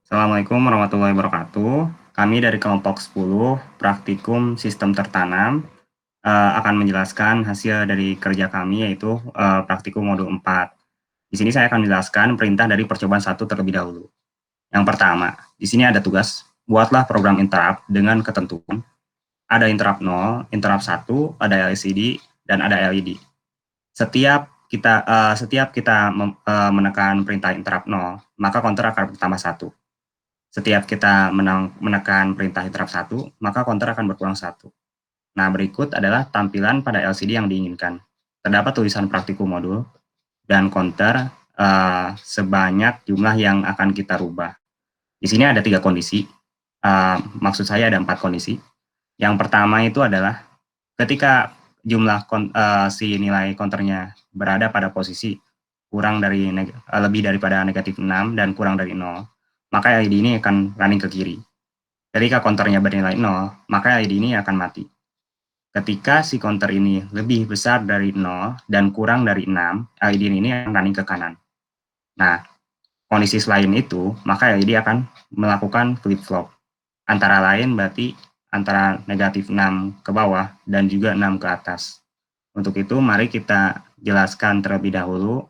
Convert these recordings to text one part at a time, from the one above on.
Assalamualaikum warahmatullahi wabarakatuh. Kami dari kelompok 10 Praktikum Sistem Tertanam akan menjelaskan hasil dari kerja kami yaitu praktikum modul 4. Di sini saya akan menjelaskan perintah dari percobaan 1 terlebih dahulu. Yang pertama, di sini ada tugas, buatlah program interrupt dengan ketentuan ada interrupt 0, interrupt 1, ada LCD, dan ada LED. Setiap kita menekan perintah interrupt 0, maka counter akan bertambah 1. Setiap kita menekan perintah interrupt 1, maka counter akan berkurang 1. Nah, berikut adalah tampilan pada LCD yang diinginkan. Terdapat tulisan praktikum modul dan counter sebanyak jumlah yang akan kita rubah. Di sini ada 3 kondisi, maksud saya ada 4 kondisi. Yang pertama itu adalah ketika jumlah si nilai counternya berada pada posisi lebih daripada negatif 6 dan kurang dari 0, maka LED ini akan running ke kiri. Ketika counternya bernilai 0, maka LED ini akan mati. Ketika si counter ini lebih besar dari 0 dan kurang dari 6, LED ini akan running ke kanan. Nah, kondisi selain itu, maka LED akan melakukan flip-flop. Antara lain berarti antara negatif 6 ke bawah dan juga 6 ke atas. Untuk itu, mari kita jelaskan terlebih dahulu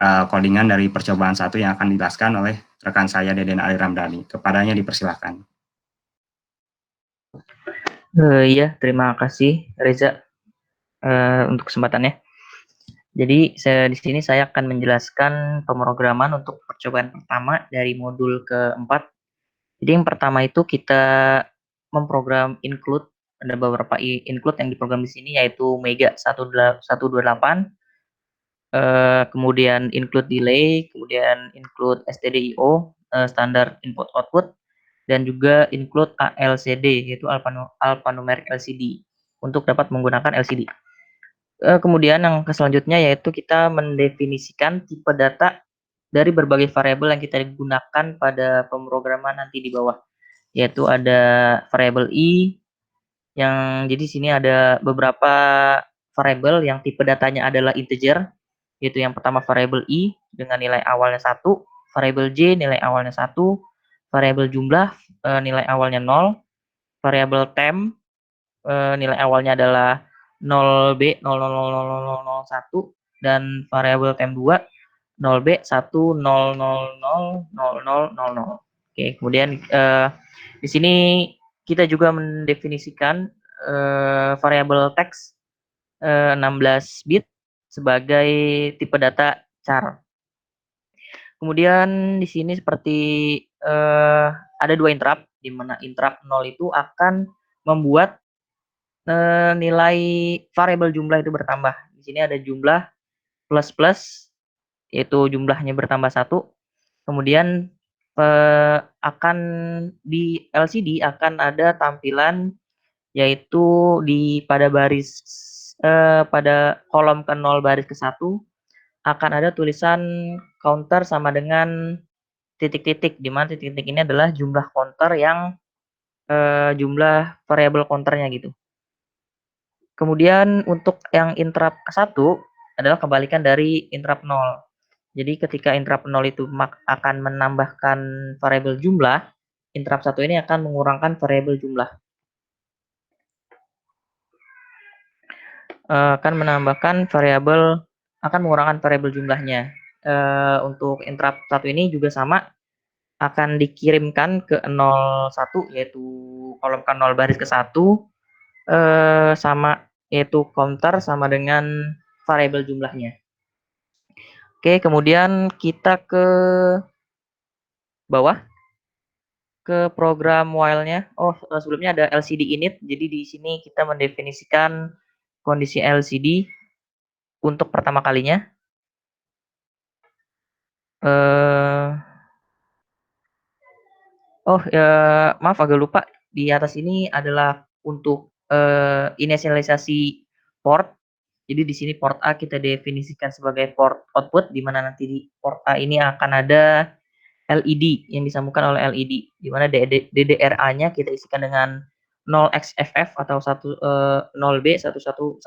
codingan dari percobaan 1 yang akan dijelaskan oleh rekan saya Deden Ali Ramdhani. Kepadanya dipersilahkan. Iya, terima kasih Reza untuk kesempatannya. Jadi di sini saya akan menjelaskan pemrograman untuk percobaan pertama dari modul keempat. Jadi yang pertama itu kita memprogram include, ada beberapa include yang diprogram di sini yaitu Mega 128, kemudian include delay, kemudian include stdio, standar input output, dan juga include ALCD yaitu alphanumeric LCD untuk dapat menggunakan LCD. Kemudian yang selanjutnya yaitu kita mendefinisikan tipe data dari berbagai variabel yang kita gunakan pada pemrograman nanti di bawah, yaitu ada variabel i yang jadi sini ada beberapa variabel yang tipe datanya adalah integer, yaitu yang pertama variabel i dengan nilai awalnya 1, variabel j nilai awalnya 1, variabel jumlah nilai awalnya 0, variabel temp nilai awalnya adalah 0b 0000001, dan variabel temp 2 0b 100000000. Oke, kemudian di sini kita juga mendefinisikan variabel teks 16 bit sebagai tipe data char. Kemudian di sini seperti ada 2 interrupt, di mana interrupt 0 itu akan membuat nilai variabel jumlah itu bertambah. Di sini ada jumlah plus, yaitu jumlahnya bertambah 1. Kemudian akan di LCD akan ada tampilan yaitu pada kolom ke 0 baris ke 1 akan ada tulisan counter sama dengan titik-titik, di mana titik-titik ini adalah jumlah counter yang jumlah variabel counternya gitu. Kemudian untuk yang interrupt ke-1 adalah kebalikan dari interrupt 0. Jadi ketika interrupt 0 itu akan menambahkan variabel jumlah, interrupt 1 ini akan mengurangkan variabel jumlah. Akan mengurangkan variabel jumlahnya. Untuk interrupt 1 ini juga sama, akan dikirimkan ke 01, yaitu kolom ke 0 baris ke 1, sama yaitu counter sama dengan variabel jumlahnya. Oke, kemudian kita ke bawah ke program while-nya. Sebelumnya ada LCD init. Jadi di sini kita mendefinisikan kondisi LCD untuk pertama kalinya. Maaf agak lupa. Di atas ini adalah untuk inisialisasi port. Jadi di sini port A kita definisikan sebagai port output, di mana nanti di port A ini akan ada LED yang disambungkan oleh LED, di mana DDRA-nya kita isikan dengan 0xFF atau 0B 11111111.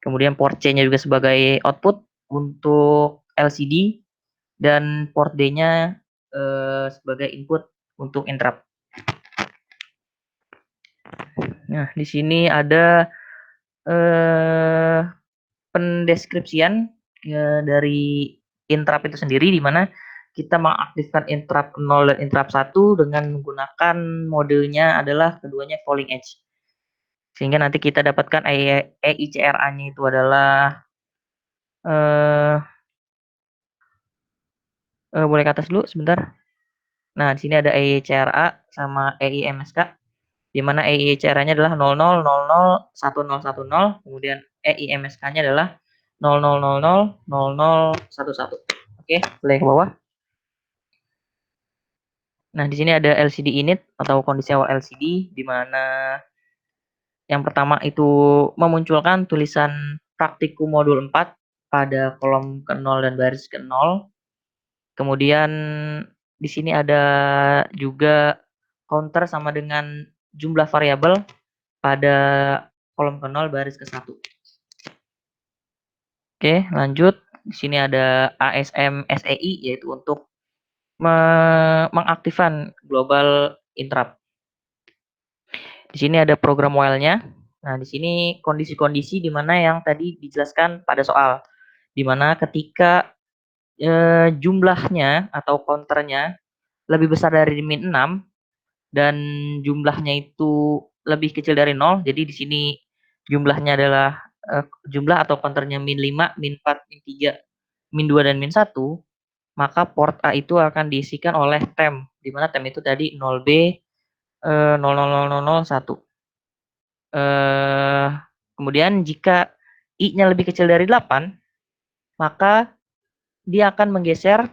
Kemudian port C-nya juga sebagai output untuk LCD, dan port D-nya sebagai input untuk interrupt. Nah, di sini ada pendeskripsian dari interrupt itu sendiri, di mana kita mengaktifkan interrupt 0 dan interrupt 1 dengan menggunakan modenya adalah keduanya falling edge. Sehingga nanti kita dapatkan EICRA-nya itu adalah boleh ke atas dulu sebentar. Nah, di sini ada EICRA sama EIMSK, di mana EICRA-nya adalah 00001010, kemudian EIMSK-nya adalah 00000011. Oke, boleh ke bawah. Nah, di sini ada LCD init atau kondisi awal LCD, di mana yang pertama itu memunculkan tulisan praktikum modul 4 pada kolom ke-0 dan baris ke-0. Kemudian di sini ada juga counter sama dengan jumlah variabel pada kolom ke-0 baris ke-1. Oke, lanjut. Di sini ada ASM SEI, yaitu untuk mengaktifkan global interrupt. Di sini ada program while-nya. Nah, di sini kondisi-kondisi di mana yang tadi dijelaskan pada soal, di mana ketika jumlahnya atau counternya lebih besar dari min 6 dan jumlahnya itu lebih kecil dari 0, jadi di sini jumlahnya adalah jumlah atau counternya min 5, min 4, min 3, min 2, dan min 1, maka port A itu akan diisikan oleh tem, di mana tem itu tadi 0B 000001. Kemudian jika I-nya lebih kecil dari 8, maka dia akan menggeser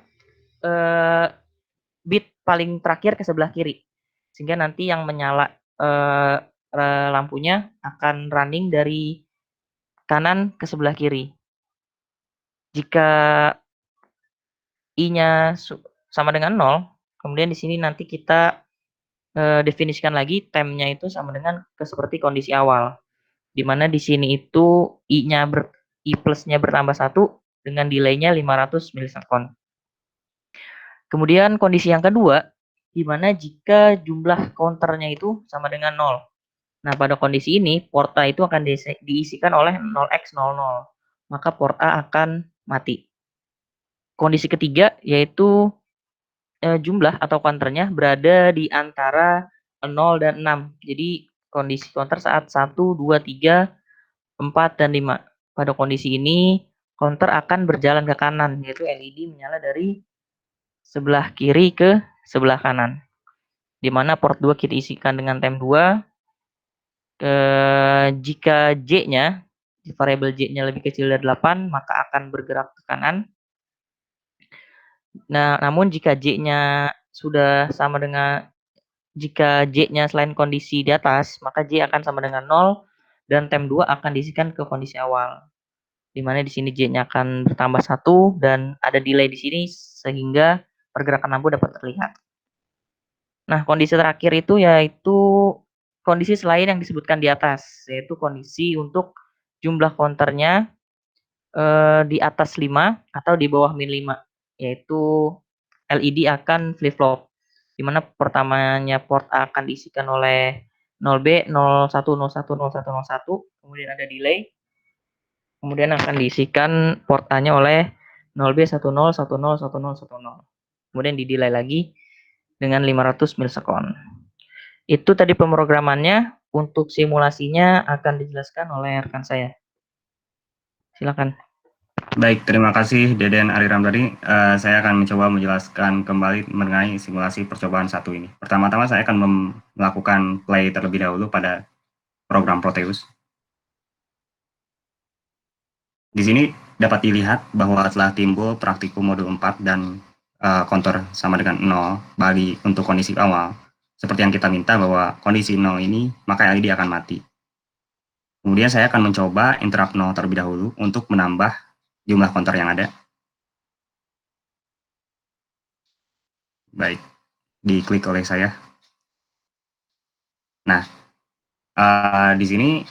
bit paling terakhir ke sebelah kiri, sehingga nanti yang menyala lampunya akan running dari kanan ke sebelah kiri. Jika I-nya sama dengan 0, kemudian di sini nanti kita definisikan lagi temnya itu sama dengan seperti kondisi awal, di mana di sini itu I plusnya bertambah 1 dengan delay-nya 500 milisekund. Kemudian kondisi yang kedua, di mana jika jumlah counternya itu sama dengan 0. Nah, pada kondisi ini, port A itu akan diisikan oleh 0x00, maka port A akan mati. Kondisi ketiga, yaitu jumlah atau counternya berada di antara 0 dan 6. Jadi, kondisi counter saat 1, 2, 3, 4, dan 5. Pada kondisi ini, counter akan berjalan ke kanan, yaitu LED menyala dari sebelah kiri ke sebelah kanan. Di mana port 2 kita isikan dengan tem 2. Jika J-nya, variabel J-nya lebih kecil dari 8, maka akan bergerak ke kanan. Nah, namun jika J-nya sudah sama dengan, jika J-nya selain kondisi di atas, maka J akan sama dengan 0 dan tem 2 akan diisikan ke kondisi awal. Di mana di sini J-nya akan bertambah 1 dan ada delay di sini sehingga pergerakan lampu dapat terlihat. Nah, kondisi terakhir itu yaitu kondisi selain yang disebutkan di atas, yaitu kondisi untuk jumlah counternya di atas 5 atau di bawah min 5, yaitu LED akan flip-flop, di mana pertamanya port A akan diisikan oleh 0B 01010101, kemudian ada delay, kemudian akan diisikan port A-nya oleh 0B 10101010, kemudian di delay lagi dengan 500 milisekund. Itu tadi pemrogramannya. Untuk simulasinya akan dijelaskan oleh rekan saya. Silakan. Baik, terima kasih Deden Ari Ramdhani. Saya akan mencoba menjelaskan kembali mengenai simulasi percobaan satu ini. Pertama-tama saya akan melakukan play terlebih dahulu pada program Proteus. Di sini dapat dilihat bahwa telah timbul praktikum modul 4 dan counter sama dengan 0 bagi untuk kondisi awal. Seperti yang kita minta bahwa kondisi 0 ini, maka LED akan mati. Kemudian saya akan mencoba interrupt 0 terlebih dahulu untuk menambah jumlah counter yang ada. Baik, diklik oleh saya. Nah, di sini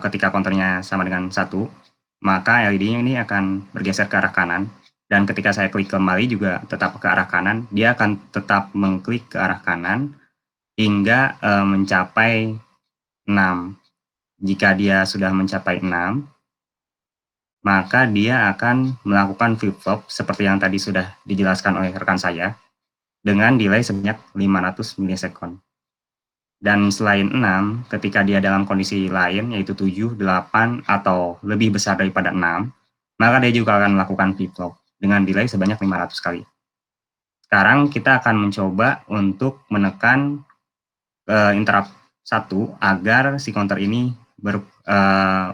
ketika counternya sama dengan 1, maka LED-nya ini akan bergeser ke arah kanan. Dan ketika saya klik kembali juga tetap ke arah kanan, dia akan tetap mengklik ke arah kanan hingga mencapai 6. Jika dia sudah mencapai 6, maka dia akan melakukan flip-flop seperti yang tadi sudah dijelaskan oleh rekan saya dengan delay sebanyak 500 milisekund. Dan selain 6, ketika dia dalam kondisi lain, yaitu 7, 8, atau lebih besar daripada 6, maka dia juga akan melakukan flip-flop dengan delay sebanyak 500 kali. Sekarang kita akan mencoba untuk menekan interrupt 1 agar si counter ini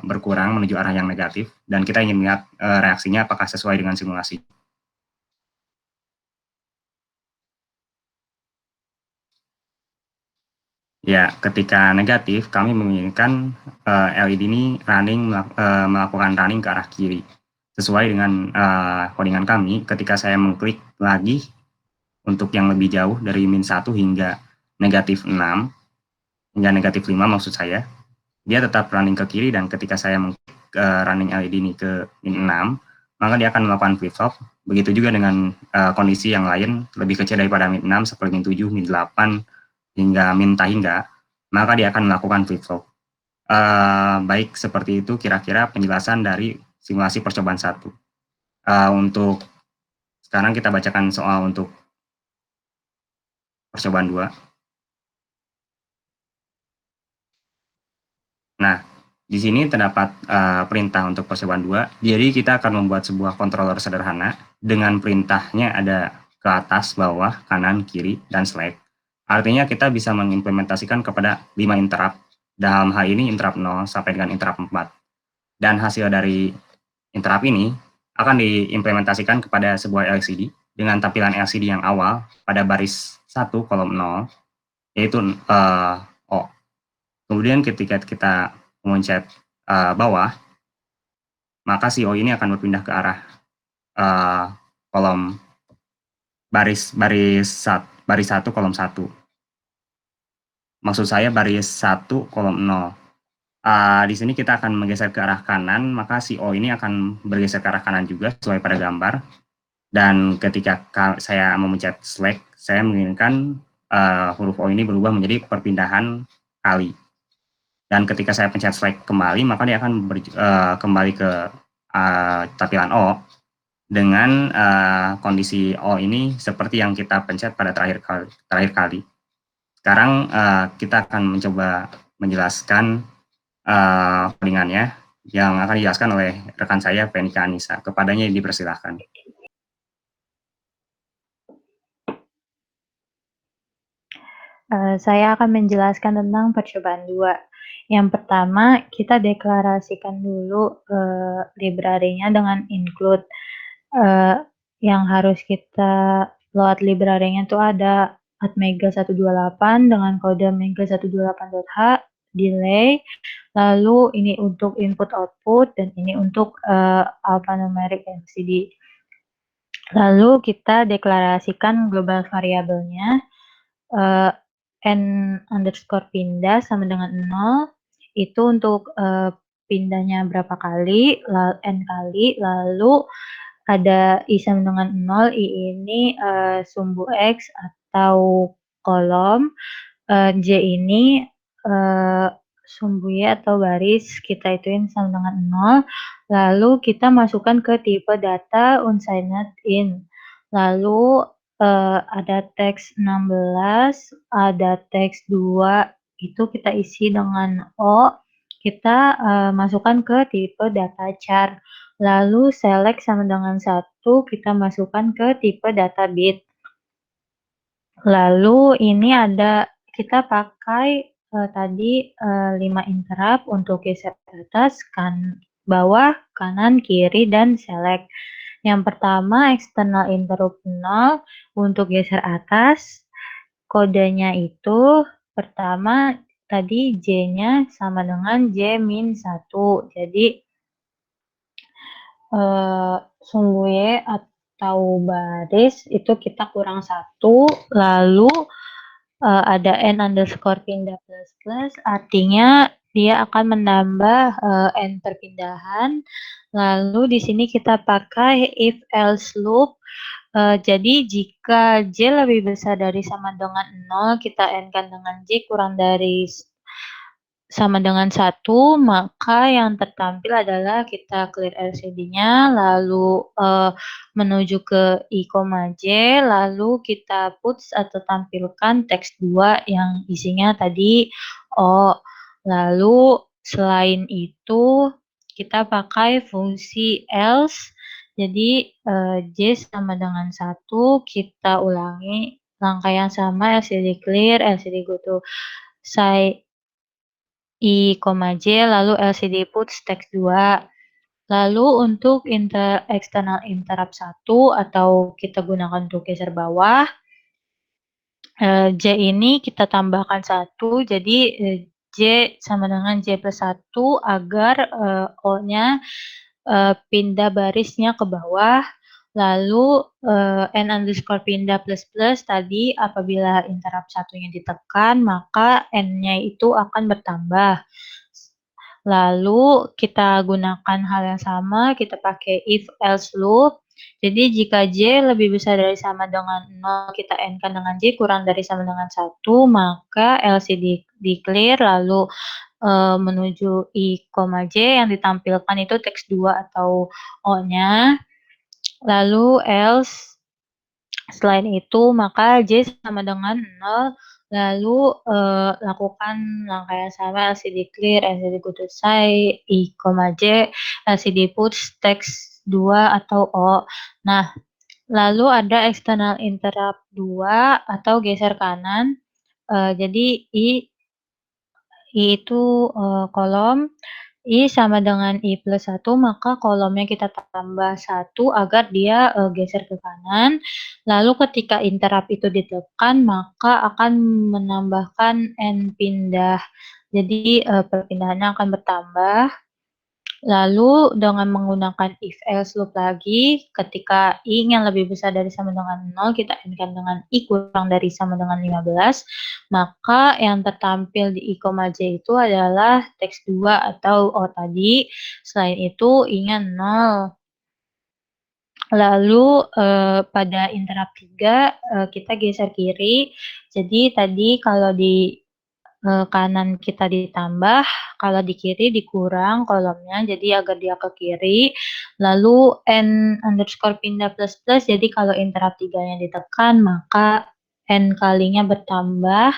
berkurang menuju arah yang negatif, dan kita ingin melihat reaksinya apakah sesuai dengan simulasi. Ya, ketika negatif, kami menginginkan LED ini melakukan running ke arah kiri. Sesuai dengan codingan kami, ketika saya mengklik lagi untuk yang lebih jauh dari -1 hingga -6, hingga -5 maksud saya, dia tetap running ke kiri, dan ketika saya mengklik running LED ini ke -6, maka dia akan melakukan flip-flop. Begitu juga dengan kondisi yang lain lebih kecil daripada -6 seperti -7, -8, hingga hingga, maka dia akan melakukan flip-flop. Baik, seperti itu kira-kira penjelasan dari simulasi percobaan 1. Untuk sekarang kita bacakan soal untuk percobaan 2. Nah, di sini terdapat perintah untuk percobaan 2. Jadi kita akan membuat sebuah controller sederhana dengan perintahnya ada ke atas, bawah, kanan, kiri, dan select. Artinya kita bisa mengimplementasikan kepada 5 interrupt. Dalam hal ini interrupt 0 sampai dengan interrupt 4. Dan hasil dari interrupt ini akan diimplementasikan kepada sebuah LCD dengan tampilan LCD yang awal pada baris 1 kolom 0, yaitu O. Kemudian ketika kita memencet bawah, maka si O ini akan berpindah ke arah kolom baris 1 kolom 1. Maksud saya baris 1 kolom 0. Di sini kita akan menggeser ke arah kanan, maka si O ini akan bergeser ke arah kanan juga sesuai pada gambar. Dan ketika saya memencet select, saya menginginkan huruf O ini berubah menjadi perpindahan kali. Dan ketika saya pencet select kembali, maka dia akan kembali ke tampilan O dengan kondisi O ini seperti yang kita pencet pada terakhir kali. Sekarang kita akan mencoba menjelaskan codingannya yang akan dijelaskan oleh rekan saya, Fenika Anissa. Kepadanya dipersilahkan. Saya akan menjelaskan tentang percobaan 2. Yang pertama, kita deklarasikan dulu library-nya dengan include. Yang harus kita load library-nya itu ada atmega128 dengan kode mega128.h, delay, lalu ini untuk input output, dan ini untuk alphanumeric LCD. Lalu kita deklarasikan global variabelnya, n_pindah sama dengan 0, itu untuk pindahnya berapa kali, n kali, lalu ada i sama dengan 0, i ini sumbu X atau kolom, J ini sumbu Y atau baris, kita ituin sama dengan 0, lalu kita masukkan ke tipe data unsigned in, lalu ada teks 16, ada teks 2, itu kita isi dengan O, kita masukkan ke tipe data char, lalu select sama dengan 1, kita masukkan ke tipe data bit. Lalu ini ada, kita pakai tadi 5 interrupt untuk geser ke atas, bawah, kanan, kiri, dan select. Yang pertama external interrupt 0 untuk geser atas, kodenya itu pertama tadi J-nya sama dengan J-1, jadi sumbu Y atau baris itu kita kurang 1, lalu ada n_pindah++, artinya dia akan menambah n perpindahan. Lalu di sini kita pakai if else loop. Jadi jika J lebih besar dari sama dengan 0, kita n-kan dengan J kurang dari sama dengan 1, maka yang tertampil adalah kita clear LCD-nya, lalu menuju ke I, J, lalu kita puts atau tampilkan teks 2 yang isinya tadi O. Lalu selain itu kita pakai fungsi else. Jadi J sama dengan 1, kita ulangi langkah yang sama, LCD clear, LCD go to side I, J, lalu LCD puts teks 2. Lalu untuk external interrupt 1 atau kita gunakan untuk geser bawah, J ini kita tambahkan 1, jadi J sama dengan J plus 1 agar O-nya pindah barisnya ke bawah. Lalu n underscore pindah plus plus tadi apabila interrupt satunya ditekan maka n-nya itu akan bertambah. Lalu kita gunakan hal yang sama, kita pakai if else loop. Jadi jika J lebih besar dari sama dengan 0, kita n-kan dengan J kurang dari sama dengan 1, maka LCD declare lalu menuju I, J yang ditampilkan itu teks 2 atau O-nya. Lalu else selain itu maka J sama dengan 0, lalu lakukan langkah yang sama, LCD clear, LCD go to side, I, J, LCD puts teks 2 atau O. Nah, lalu ada external interrupt 2 atau geser kanan. Jadi I itu kolom, I sama dengan I plus 1, maka kolomnya kita tambah 1 agar dia geser ke kanan. Lalu ketika interrupt itu ditekan, maka akan menambahkan N pindah. Jadi perpindahannya akan bertambah. Lalu dengan menggunakan if else loop lagi, ketika I yang lebih besar dari sama dengan 0, kita n-kan dengan I kurang dari sama dengan 15, maka yang tertampil di I, J itu adalah teks 2 atau O tadi. Selain itu I-nya 0. Lalu pada interrupt 3 kita geser kiri. Jadi tadi kalau di kanan kita ditambah, kalau di kiri dikurang kolomnya, jadi agar dia ke kiri. Lalu n underscore pindah plus plus, jadi kalau interrupt 3-nya ditekan, maka n kalinya bertambah.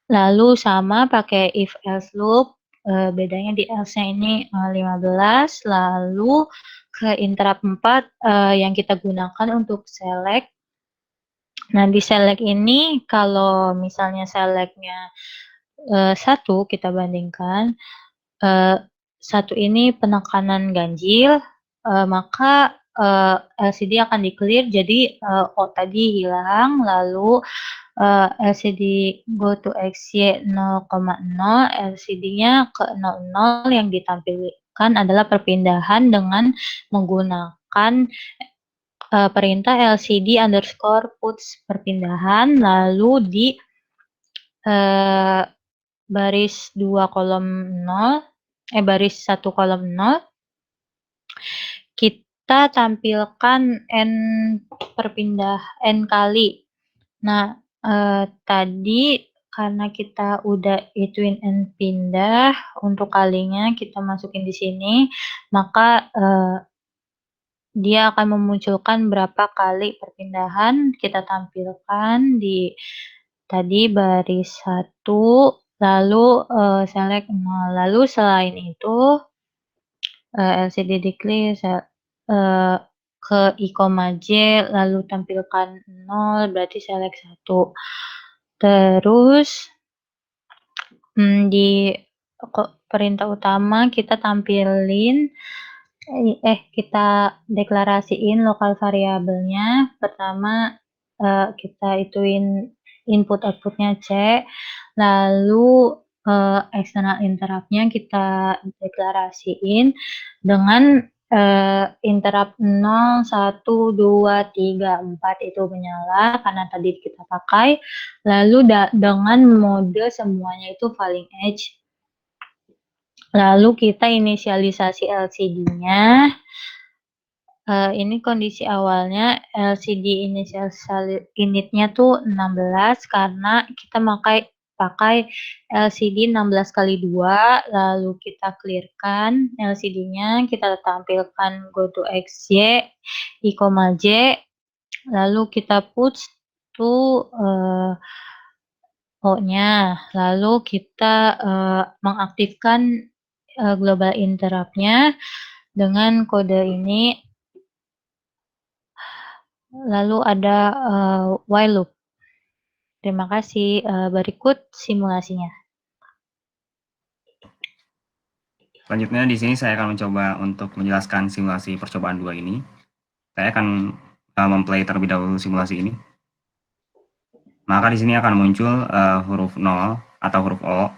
Lalu sama pakai if else loop, bedanya di else-nya ini 15, lalu ke interrupt 4 yang kita gunakan untuk select. Nah, di select ini kalau misalnya select-nya 1 kita bandingkan, 1 ini penekanan ganjil, maka LCD akan di-clear jadi O tadi hilang, lalu LCD go to XY 0,0, LCD-nya ke 00 yang ditampilkan adalah perpindahan dengan menggunakan perintah LCD underscore puts perpindahan, lalu di baris 2 kolom 0, baris 1 kolom 0, kita tampilkan N kali. Nah, tadi karena kita udah ituin N pindah, untuk kalinya kita masukin di sini, maka dia akan memunculkan berapa kali perpindahan, kita tampilkan di tadi baris 1, lalu select 0. Lalu selain itu LCD declare ke I, J, lalu tampilkan 0, berarti select 1. Terus di perintah utama kita tampilin kita deklarasiin lokal variabelnya. Pertama kita ituin input outputnya C, lalu external interrupt-nya kita deklarasiin dengan interrupt 0, 1, 2, 3, 4 itu menyala karena tadi kita pakai, lalu dengan mode semuanya itu falling edge. Lalu kita inisialisasi LCD-nya. Ini kondisi awalnya LCD initnya tuh 16 karena kita pakai LCD 16x2, lalu kita clearkan LCD-nya, kita tampilkan go to xy, i, j, lalu kita push to O-nya, lalu kita mengaktifkan global interrupt-nya dengan kode ini. Lalu ada while loop. Terima kasih. Berikut simulasinya. Selanjutnya di sini saya akan mencoba untuk menjelaskan simulasi percobaan 2 ini. Saya akan memplay terlebih dahulu simulasi ini. Maka di sini akan muncul huruf 0 atau huruf O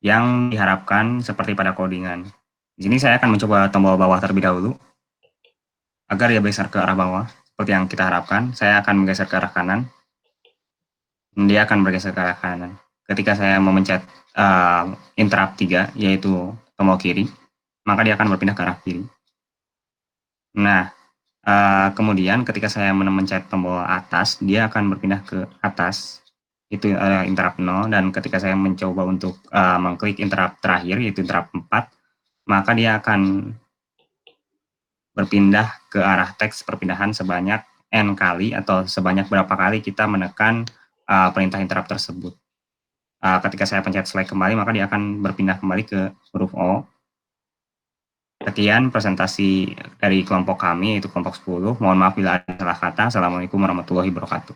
yang diharapkan seperti pada codingan. Di sini saya akan mencoba tombol bawah terlebih dahulu agar dia bergeser ke arah bawah seperti yang kita harapkan. Saya akan menggeser ke arah kanan. Dia akan bergeser ke arah kanan. Ketika saya memencet interrupt 3, yaitu tombol kiri, maka dia akan berpindah ke arah kiri. Nah, kemudian ketika saya memencet tombol atas, dia akan berpindah ke atas, itu interrupt 0, dan ketika saya mencoba untuk mengklik interrupt terakhir, yaitu interrupt 4, maka dia akan berpindah ke arah teks perpindahan sebanyak N kali, atau sebanyak berapa kali kita menekan perintah interrupt tersebut. Ketika saya pencet select kembali, maka dia akan berpindah kembali ke huruf O. Sekian presentasi dari kelompok kami, yaitu kelompok 10. Mohon maaf bila ada salah kata. Assalamualaikum warahmatullahi wabarakatuh.